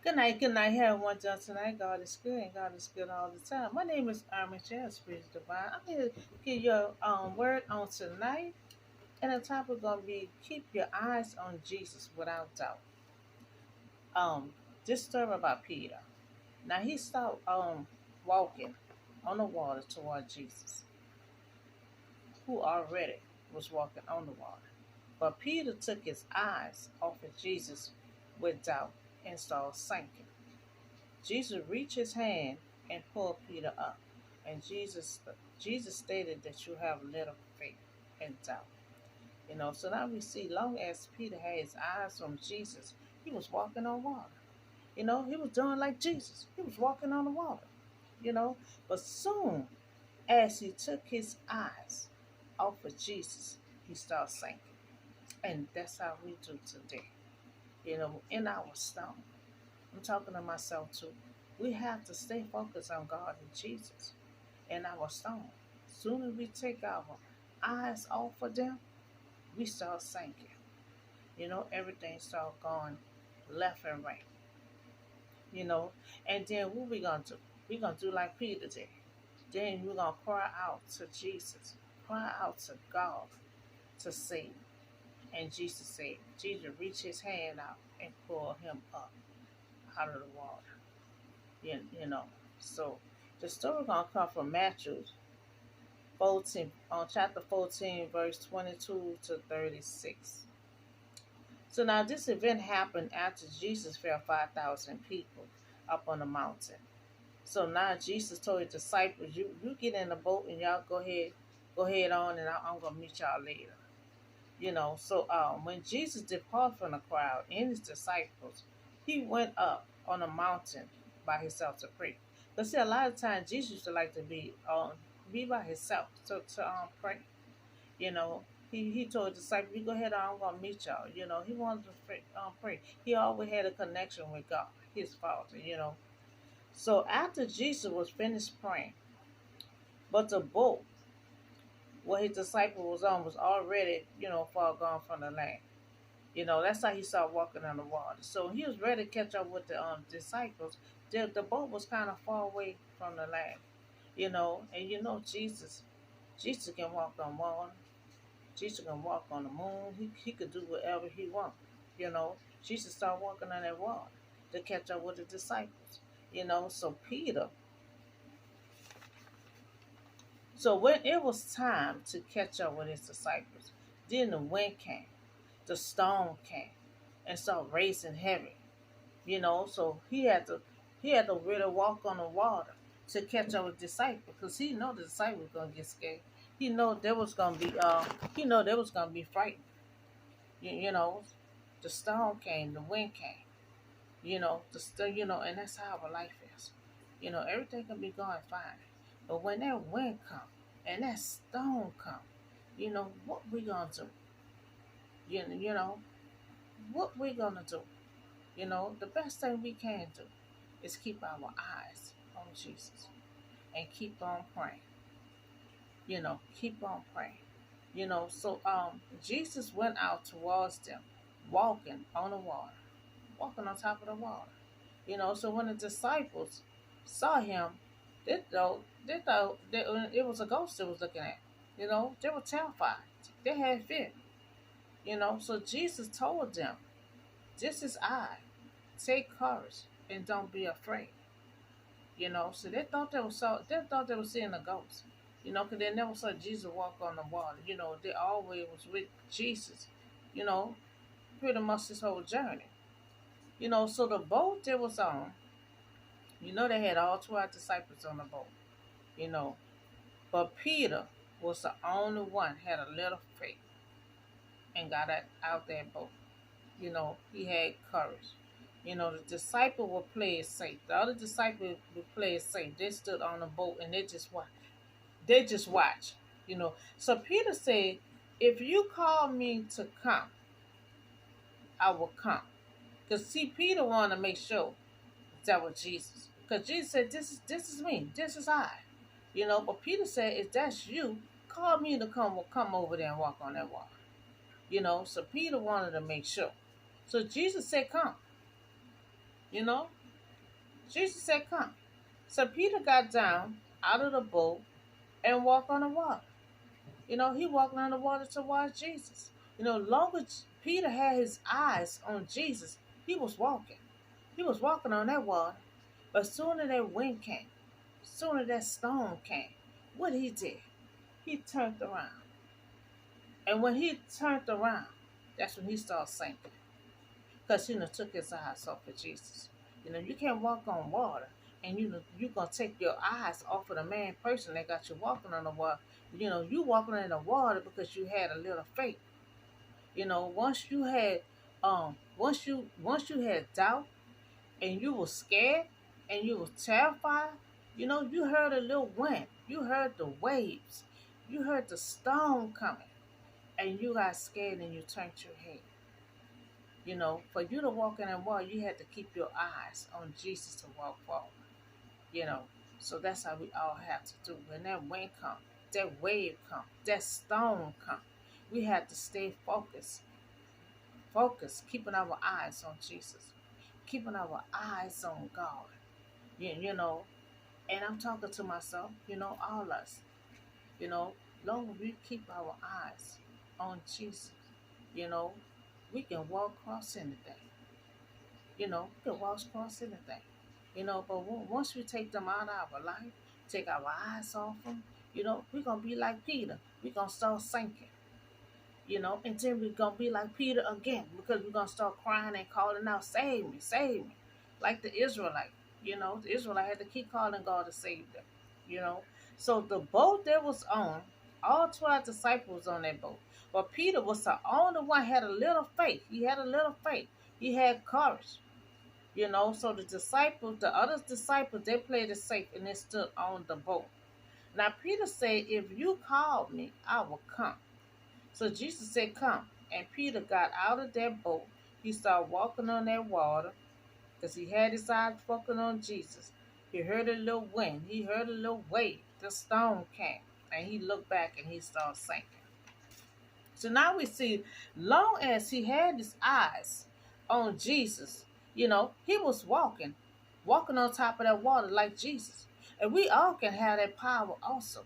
Good night, everyone. John tonight. God is good and God is good all the time. My name is Armin Chad, Spirit Divine. I'm here to give you a word on tonight. And the topic gonna be keep your eyes on Jesus without doubt. Um, this story about Peter. Now he started walking on the water toward Jesus, who already was walking on the water. But Peter took his eyes off of Jesus with doubt and started sinking. Jesus reached his hand and pulled Peter up. And Jesus stated that you have little faith and doubt. So now we see long as Peter had his eyes on Jesus, he was walking on water. He was doing like Jesus. He was walking on the water, you know. But soon as he took his eyes off of Jesus, he started sinking. And that's how we do today. In our storm. I'm talking to myself too. We have to stay focused on God and Jesus in our storm. Soon as we take our eyes off of them, we start sinking. Everything start going left and right. You know, and then what we gonna do? We gonna do like Peter did. Then we're gonna cry out to Jesus, cry out to God to save. And Jesus said, Jesus reached his hand out and pulled him up out of the water. You know. So the story gonna come from Matthew 14, on chapter 14, verse 22 to 36. So now this event happened after Jesus fed 5,000 people up on the mountain. So now Jesus told his disciples, you get in the boat and y'all go ahead on, and I'm gonna meet y'all later. So when Jesus departed from the crowd and his disciples, he went up on a mountain by himself to pray. But see, a lot of times Jesus used to like to be by himself to pray. You know, he told the disciples, "You go ahead, I'm gonna meet y'all." He wanted to pray. He always had a connection with God, his Father. So after Jesus was finished praying, but the boat where his disciple was on was already, far gone from the land. That's how he started walking on the water. So he was ready to catch up with the disciples. The boat was kind of far away from the land. And Jesus can walk on water. Jesus can walk on the moon. He could do whatever he wants. Jesus started walking on that water to catch up with the disciples. So Peter. So when it was time to catch up with his disciples, then the wind came, the storm came, and started racing heavy. So he had to really walk on the water to catch up with disciples, because he know the disciples was gonna get scared. He know there was gonna be frightened. You know, the storm came, the wind came. And that's how our life is. Everything can be going fine, but when that wind come and that storm come, what we gonna do? You know what we gonna do? The best thing we can do is keep our eyes on Jesus and keep on praying. Keep on praying. So Jesus went out towards them, walking on the water, walking on top of the water. So when the disciples saw him, they thought it was a ghost they was looking at. They were terrified. They had fear. So Jesus told them, "This is I. Take courage and don't be afraid." So they thought they were seeing a ghost. Because they never saw Jesus walk on the water. They always was with Jesus. You know, pretty much this whole journey. So the boat they was on, they had all 12 disciples on the boat. You know, but Peter was the only one had a little faith and got out that boat. He had courage. The disciple would play it safe. The other disciple would play it safe. They stood on the boat and they just watched. They just watch. So Peter said, "If you call me to come, I will come." Because see, Peter wanted to make sure that was Jesus. Because Jesus said, "This is me. This is I." But Peter said, "If that's you, call me to come over there and walk on that water." So Peter wanted to make sure. So Jesus said, "Come." You know, Jesus said, "Come." So Peter got down out of the boat and walked on the water. He walked on the water towards Jesus. Long as Peter had his eyes on Jesus, he was walking. He was walking on that water. But soon as that wind came, soon as that storm came, what he did, he turned around. And when he turned around, that's when he started sinking. Because took his eyes off of Jesus. You can't walk on water and you're gonna take your eyes off of the main person that got you walking on the water. You walking in the water because you had a little faith. Once you had doubt and you were scared and you were terrified, you heard a little wind, you heard the waves, you heard the storm coming, and you got scared and you turned your head. For you to walk in that water, you had to keep your eyes on Jesus to walk forward. You know, so that's how we all have to do. When that wind comes, that wave comes, that storm comes, we have to stay focused, keeping our eyes on Jesus, keeping our eyes on God. You know, and I'm talking to myself, all us, you know, long as we keep our eyes on Jesus, you know, we can walk across anything. We can walk across anything. But once we take them out of our life, take our eyes off them, we're going to be like Peter. We're going to start sinking, and then we're going to be like Peter again because we're going to start crying and calling out, save me, save me. Like the Israelite, the Israelite had to keep calling God to save them, you know. So the boat that was on, all 12 disciples on that boat. But Peter was the only one had a little faith. He had a little faith. He had courage. So the other disciples, they played it safe and they stood on the boat. Now Peter said, if you call me, I will come. So Jesus said, come. And Peter got out of that boat. He started walking on that water because he had his eyes focused on Jesus. He heard a little wind. He heard a little wave. The storm came. And he looked back and he started sinking. So now we see, long as he had his eyes on Jesus, he was walking on top of that water like Jesus. And we all can have that power also.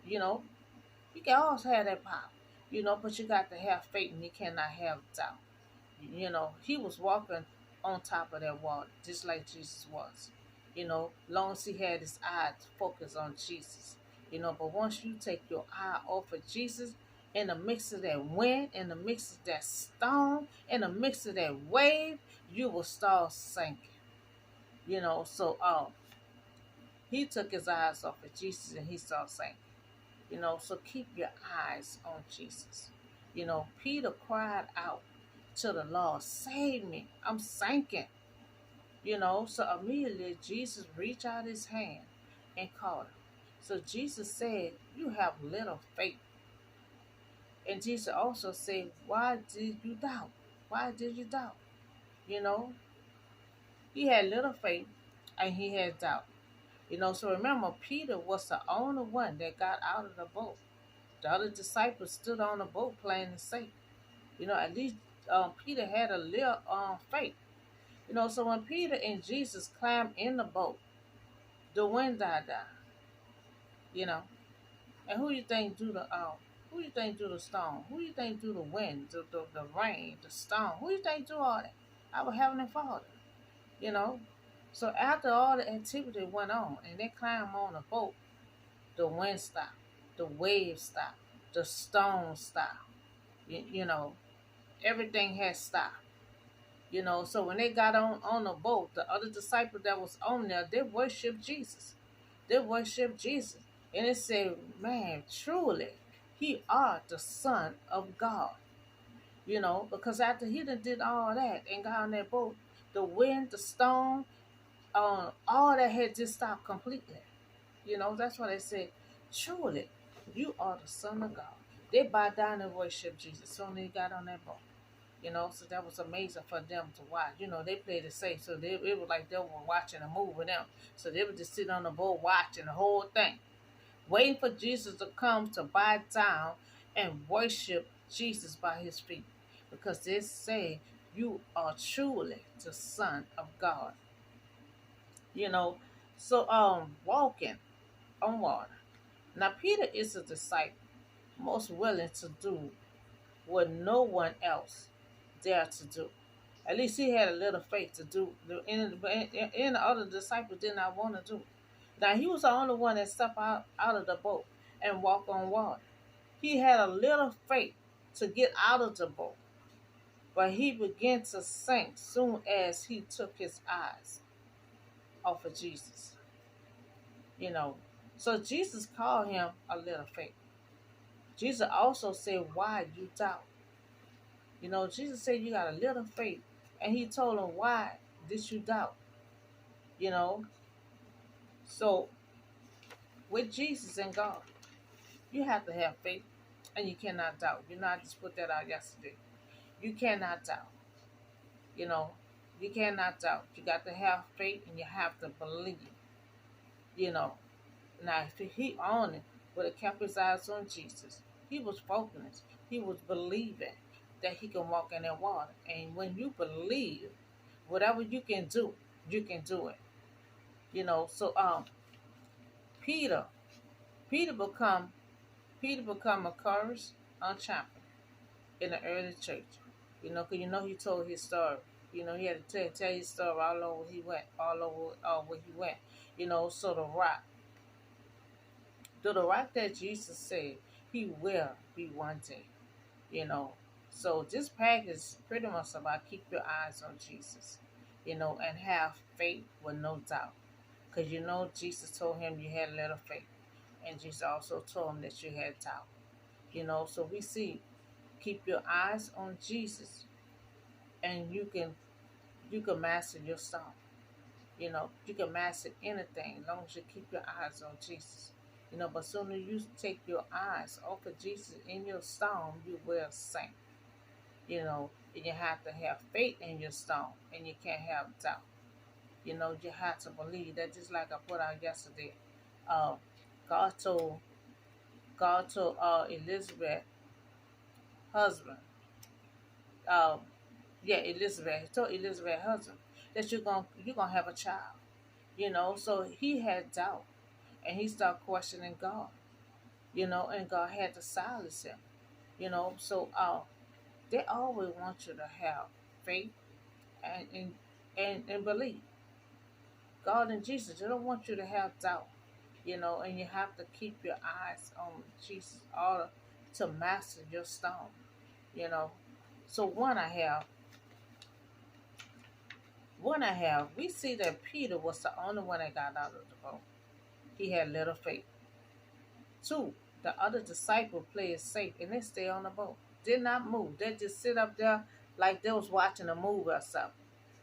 You know, you can also have that power. But you got to have faith and you cannot have doubt. He was walking on top of that water just like Jesus was. Long as he had his eyes focused on Jesus. But once you take your eye off of Jesus, in the mix of that wind, in the mix of that storm, in the mix of that wave, you will start sinking. So he took his eyes off of Jesus and he started sinking. So keep your eyes on Jesus. Peter cried out to the Lord, save me, I'm sinking. So immediately Jesus reached out his hand and caught him. So Jesus said, you have little faith. And Jesus also said, why did you doubt? Why did you doubt? You know, he had little faith and he had doubt. So remember, Peter was the only one that got out of the boat. The other disciples stood on the boat playing it safe. At least Peter had a little faith. So when Peter and Jesus climbed in the boat, the wind died down. You know, and who you think do the storm? Who you think do the wind, the rain, the storm? Who you think do all that? Our Heavenly Father. You know. So after all the activity went on and they climbed on the boat, the wind stopped, the waves stopped, the storm stopped. You know, everything had stopped. So when they got on the boat, the other disciple that was on there, they worshiped Jesus. They worshiped Jesus. And it said, man, truly, he are the Son of God. Because after he done did all that and got on that boat, the wind, the storm, all that had just stopped completely. That's why they said, truly, you are the Son of God. They bowed down and worshiped Jesus. So when they got on that boat. So that was amazing for them to watch. They played it safe, so it was like they were watching a movie with them. So they would just sit on the boat watching the whole thing, waiting for Jesus to come to bow down and worship Jesus by his feet. Because they say you are truly the Son of God. You know, so walking on water. Now Peter is a disciple most willing to do what no one else dared to do. At least he had a little faith to do. And the other disciples did not want to do. Now he was the only one that stepped out of the boat and walked on water. He had a little faith to get out of the boat, but he began to sink soon as he took his eyes off of Jesus. You know, so Jesus called him a little faith. Jesus also said, "Why you doubt?" You know, Jesus said you got a little faith, and he told him, "Why did you doubt?" You know, so with Jesus and God, you have to have faith, and you cannot doubt. You know, I just put that out yesterday. You cannot doubt. You know, you cannot doubt. You got to have faith, and you have to believe. You know, now if he on it would have kept his eyes on Jesus, he was focused. He was believing that he can walk in that water. And when you believe, whatever you can do it. You know, so Peter, Peter become Peter become a courage, a champion in the early church. You know, cause you know he told his story. You know, he had to tell his story all over he went, all over where he went. You know, so the rock that Jesus said he will be one day. You know, so this package is pretty much about keep your eyes on Jesus. You know, and have faith with no doubt. Because you know, Jesus told him you had a little faith. And Jesus also told him that you had doubt. You know, so we see keep your eyes on Jesus and you can master your storm. You know, you can master anything as long as you keep your eyes on Jesus. You know, but sooner you take your eyes off of Jesus in your storm, you will sink. You know, and you have to have faith in your storm and you can't have doubt. You know, you have to believe that just like I put out yesterday. Uh, God told Elizabeth husband, um, yeah, Elizabeth, he told Elizabeth husband that you're gonna have a child. You know, so he had doubt and he started questioning God. You know, and God had to silence him. You know, so they always want you to have faith and and believe. God and Jesus, they don't want you to have doubt. You know, and you have to keep your eyes on Jesus all to master your stone. You know, so we see that Peter was the only one that got out of the boat. He had little faith. Two, the other disciple played it safe and they stayed on the boat. Did not move. They just sit up there like they was watching a movie or something.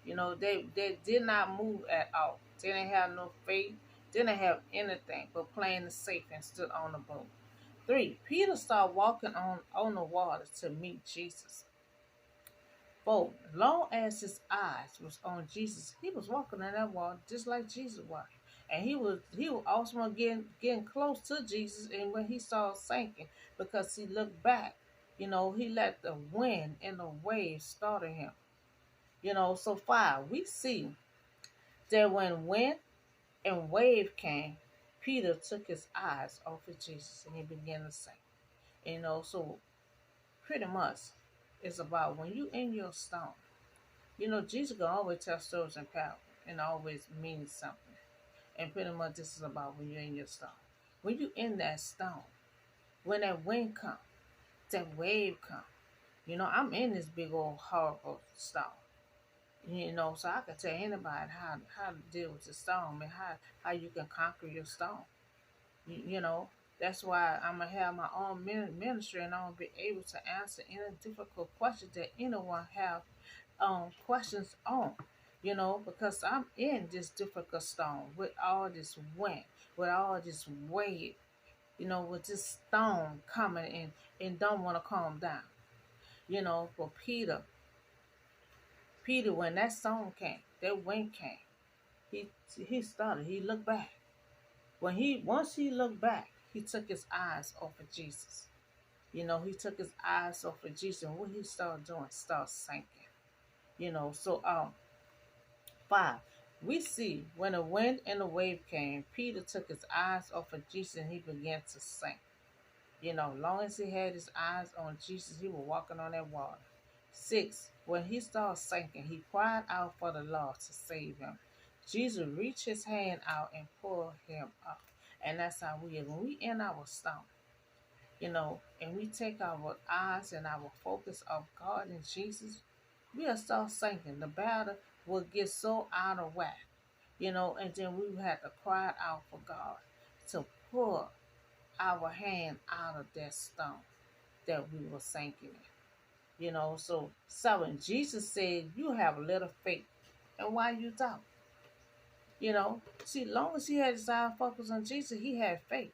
You know, they did not move at all. They didn't have no faith. Didn't have anything but playing it safe and stood on the boat. Three, Peter started walking on the water to meet Jesus. Four, long as his eyes was on Jesus, he was walking in that water just like Jesus was. And he was also getting close to Jesus and when he started sinking because he looked back, you know, he let the wind and the waves startle him. You know, so five, we see that when wind and wave came, Peter took his eyes off of Jesus and he began to sink. You know, so pretty much it's about when you in your storm. You know, Jesus can always tell stories in power and always means something. And pretty much this is about when you're in your storm. When you in that storm, when that wind come, that wave come. You know, I'm in this big old horrible storm. You know, so I can tell anybody how to deal with the storm and how you can conquer your storm. You know, that's why I'm gonna have my own ministry and I'm gonna be able to answer any difficult questions that anyone have questions on, you know, because I'm in this difficult storm with all this wind, with all this wave, you know, with this storm coming in and don't want to calm down. You know, for Peter, when that storm came, that wind came, he he looked back. Once he looked back, he took his eyes off of Jesus. You know, he took his eyes off of Jesus, and what he started doing, started sinking. Five. We see when the wind and the wave came, Peter took his eyes off of Jesus and he began to sink. Long as he had his eyes on Jesus, he was walking on that water. Six. When he started sinking, he cried out for the Lord to save him. Jesus reached his hand out and pulled him up. And that's how we are. When we in our storm, and we take our eyes and our focus of God and Jesus, we'll start sinking. The battle will get so out of whack, and then we will have to cry out for God to pull our hand out of that stone that we were sinking in. So 7, Jesus said, you have little faith. And why you doubt? See, long as he had his eye focused on Jesus, he had faith.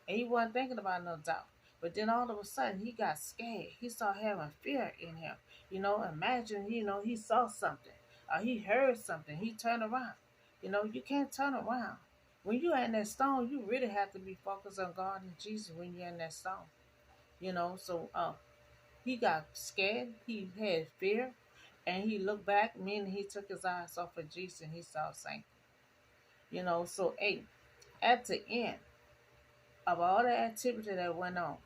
And he wasn't thinking about no doubt. But then all of a sudden he got scared. He started having fear in him. Imagine, he saw something. Or he heard something. He turned around. You can't turn around. When you're in that stone, you really have to be focused on God and Jesus when you're in that stone. So he got scared. He had fear. And he looked back, meaning he took his eyes off of Jesus and he started sinking. So 8, at the end of all the activity that went on,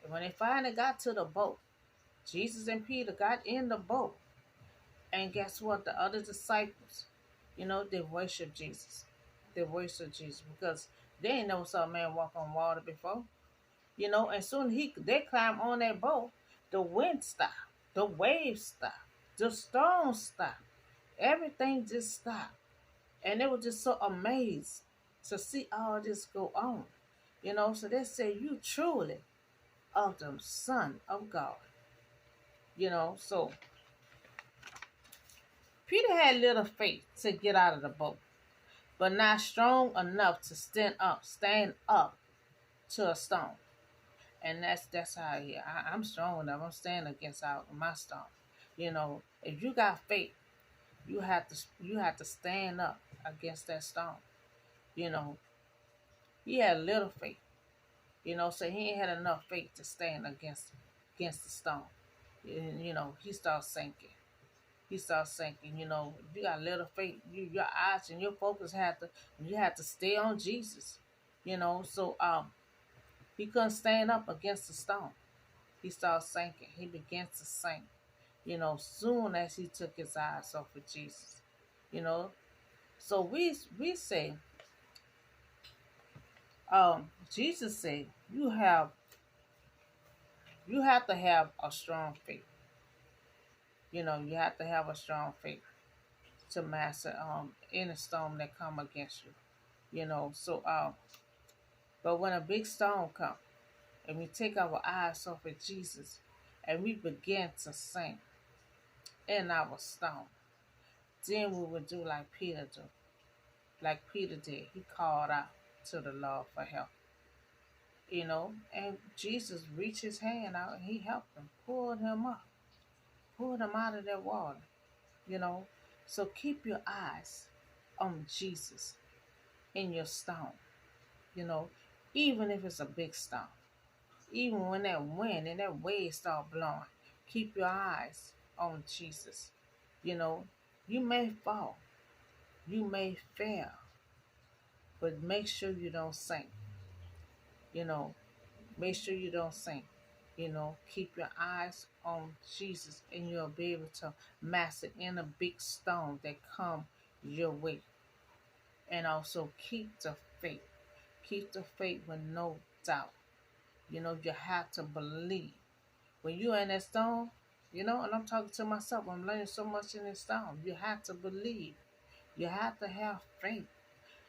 and when they finally got to the boat, Jesus and Peter got in the boat. And guess what? The other disciples, they worshiped Jesus. They worshiped Jesus because they ain't never saw a man walk on water before. And soon they climbed on that boat, the wind stopped, the waves stopped, the storm stopped. Everything just stopped. And they were just so amazed to see all this go on. So they said, you truly are the Son of God. So Peter had little faith to get out of the boat, but not strong enough to stand up to a storm. And that's how I'm strong enough. I'm standing against my storm. If you got faith, you have to stand up against that storm. He had little faith. So he ain't had enough faith to stand against the storm. And, he started sinking. You got little faith. Your eyes and your focus you have to stay on Jesus. So he couldn't stand up against the storm. He started sinking. He began to sink. Soon as he took his eyes off of Jesus. So we say, Jesus said, you have to have a strong faith. You have to have a strong faith to master any storm that come against you. So but when a big storm comes and we take our eyes off of Jesus and we begin to sink in our storm, then we will do like Peter did. Like Peter did. He called out to the Lord for help. And Jesus reached his hand out and he helped him, pulled him up, pulled him out of that water. So keep your eyes on Jesus in your storm. Even if it's a big storm, even when that wind and that wave start blowing, keep your eyes on Jesus. You may fall, you may fail, but make sure you don't sink. Make sure you don't sink. Keep your eyes on Jesus and you'll be able to master in a big storm that come your way. And also keep the faith. Keep the faith with no doubt. You have to believe. When you're in that storm, and I'm talking to myself, I'm learning so much in this storm. You have to believe. You have to have faith.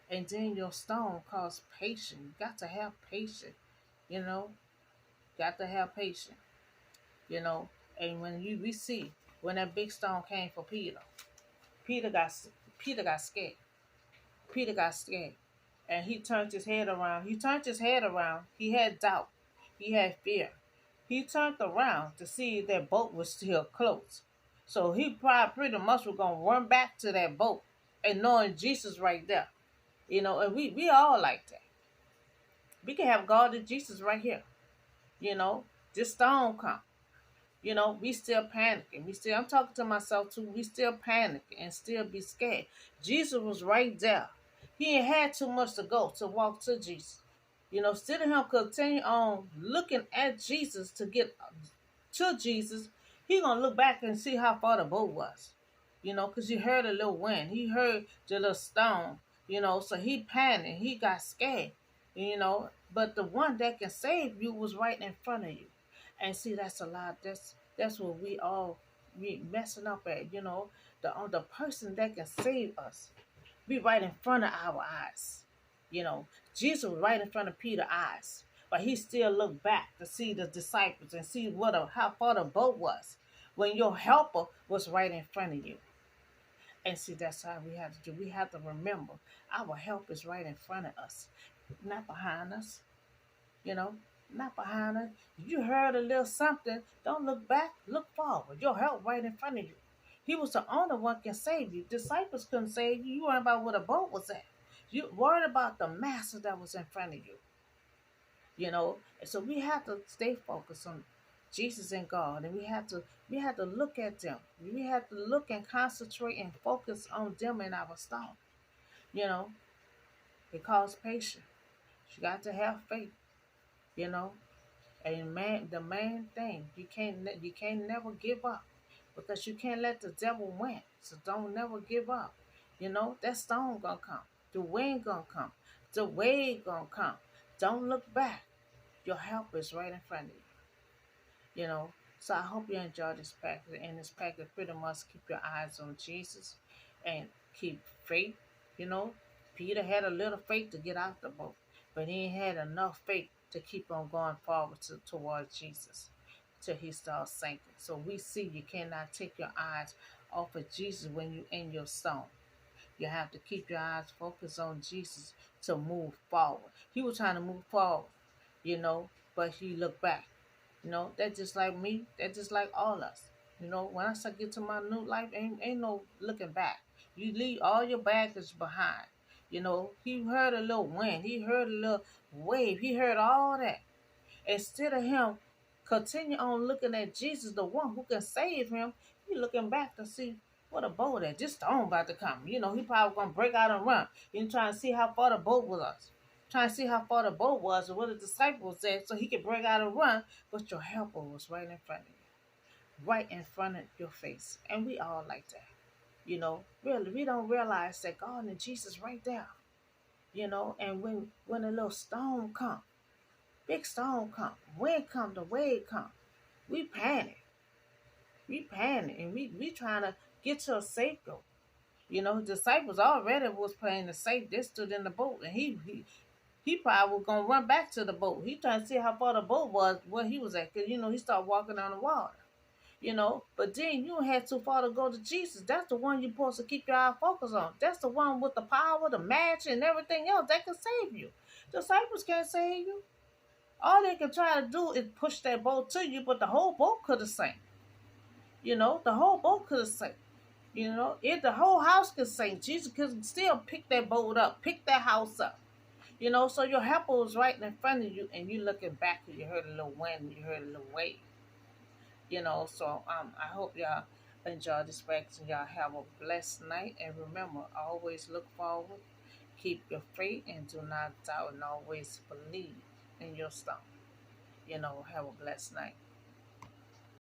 And then your storm calls patience. You got to have patience. Got to have patience. And when we see when that big storm came for Peter, Peter got scared. Peter got scared. And he turned his head around. He had doubt. He had fear. He turned around to see if that boat was still closed. So he probably pretty much was going to run back to that boat and knowing Jesus right there. And we all like that. We can have God and Jesus right here. This storm come. We still panicking. I'm talking to myself too. We still panicking and still be scared. Jesus was right there. He ain't had too much to go to walk to Jesus. Still him continue on looking at Jesus to get to Jesus. He gonna look back and see how far the boat was. Because he heard a little wind. He heard the little stone. So he panicked. He got scared. But the one that can save you was right in front of you. And see, that's a lot. That's what we messing up at. The person that can save us be right in front of our eyes. You know, Jesus was right in front of Peter's eyes, but he still looked back to see the disciples and see how far the boat was when your helper was right in front of you. And see, that's how we have to do. We have to remember our help is right in front of us, not behind us. You know, not behind us. If you heard a little something, don't look back, look forward. Your help right in front of you. He was the only one can save you. Disciples couldn't save you. You worried about where the boat was at. You worried about the master that was in front of you. And so we have to stay focused on Jesus and God, and we have to look at them. We have to look and concentrate and focus on them in our storm. You know, it calls patience. You got to have faith. You know, and the main thing you can't never give up because you can't let the devil win. So don't never give up. That storm gonna come, the wind gonna come, the wave gonna come. Don't look back. Your help is right in front of you. So I hope you enjoy this package. And this package pretty much keep your eyes on Jesus and keep faith. You know, Peter had a little faith to get out the boat, but he ain't had enough faith to keep on going forward towards Jesus till he starts sinking. So we see you cannot take your eyes off of Jesus when you're in your storm. You have to keep your eyes focused on Jesus to move forward. He was trying to move forward, but he looked back. That's just like me. That's just like all us. When I start get to my new life, ain't no looking back. You leave all your baggage behind. He heard a little wind. He heard a little wave. He heard all that. Instead of him continue on looking at Jesus, the one who can save him, he looking back to see what a boat at. This storm about to come. He probably gonna break out and run. He trying to see how far the boat was. Trying to see how far the boat was and where the disciples at so he could break out and run. But your helper was right in front of you. Right in front of your face. And we all like that. Really, we don't realize that God and Jesus right there. And when a little storm come, big storm come, wind come, the wave come, we panic. We panic and we trying to get to a safe goal. His disciples already was playing the safe. They stood in the boat and he probably was gonna run back to the boat. He trying to see how far the boat was where he was at. Cause he started walking on the water. But then you had too far to go to Jesus. That's the one you're supposed to keep your eye focused on. That's the one with the power, the magic, and everything else that can save you. Disciples can't save you. All they can try to do is push that boat to you, but the whole boat could have sank. The whole boat could have sank. If the whole house could sink, Jesus could still pick that boat up, pick that house up. So your helper was right in front of you, and you looking back, and you heard a little wind, you heard a little wave. So I hope y'all enjoy this practice and y'all have a blessed night. And remember, always look forward, keep your faith, and do not doubt, and always believe in your stuff. Have a blessed night.